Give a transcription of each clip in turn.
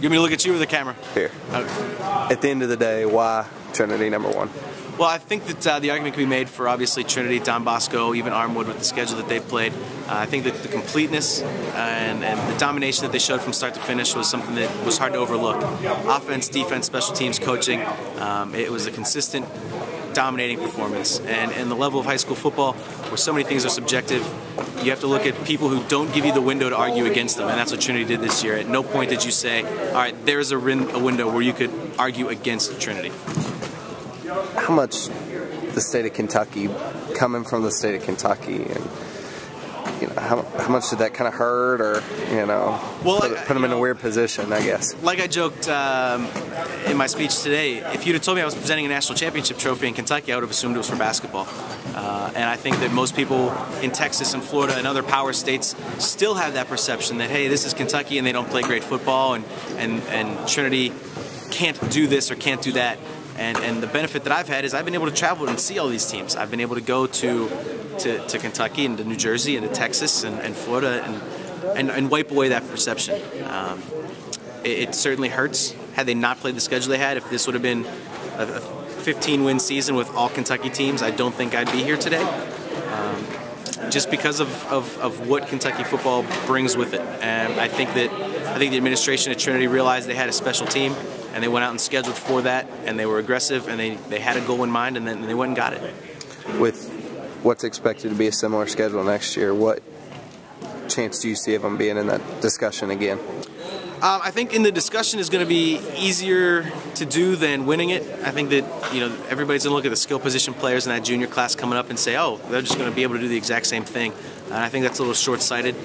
You want me to look at you or the camera? Here. Okay. At the end of the day, why Trinity #1? Well, I think that the argument can be made for obviously Trinity, Don Bosco, even Armwood with the schedule that they played. I think that the completeness and the domination that they showed from start to finish was something that was hard to overlook. Offense, defense, special teams, coaching, it was a consistent, dominating performance. And the level of high school football, where so many things are subjective, you have to look at people who don't give you the window to argue against them, and that's what Trinity did this year. At no point did you say, all right, there's a window where you could argue against Trinity. How much the state of Kentucky, coming from the state of Kentucky, and how much did that kind of hurt, or put them in a weird position, I guess? Like I joked in my speech today, if you'd have told me I was presenting a national championship trophy in Kentucky, I would have assumed it was for basketball. And I think that most people in Texas and Florida and other power states still have that perception that, hey, this is Kentucky and they don't play great football, and Trinity can't do this or can't do that. And the benefit that I've had is I've been able to travel and see all these teams. I've been able to go to Kentucky and to New Jersey and to Texas and Florida and wipe away that perception. It certainly hurts had they not played the schedule they had. If this would have been a 15-win season with all Kentucky teams, I don't think I'd be here today. Just because of what Kentucky football brings with it. And I think the administration at Trinity realized they had a special team, and they went out and scheduled for that, and they were aggressive, and they had a goal in mind, and then they went and got it. With what's expected to be a similar schedule next year, what chance do you see of them being in that discussion again? I think in the discussion is going to be easier to do than winning it. I think that everybody's going to look at the skill position players in that junior class coming up and say, oh, they're just going to be able to do the exact same thing. And I think that's a little short-sighted.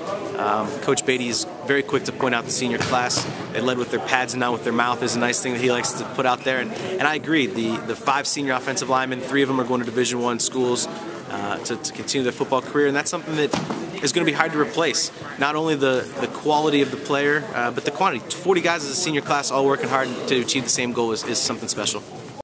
Coach Beatty is very quick to point out the senior class. They led with their pads and not with their mouth is a nice thing that he likes to put out there. And I agree. The 5 senior offensive linemen, 3 of them are going to Division I schools to continue their football career, and that's something that is going to be hard to replace. Not only the quality of the player, but the quantity. 40 guys as a senior class all working hard to achieve the same goal is something special.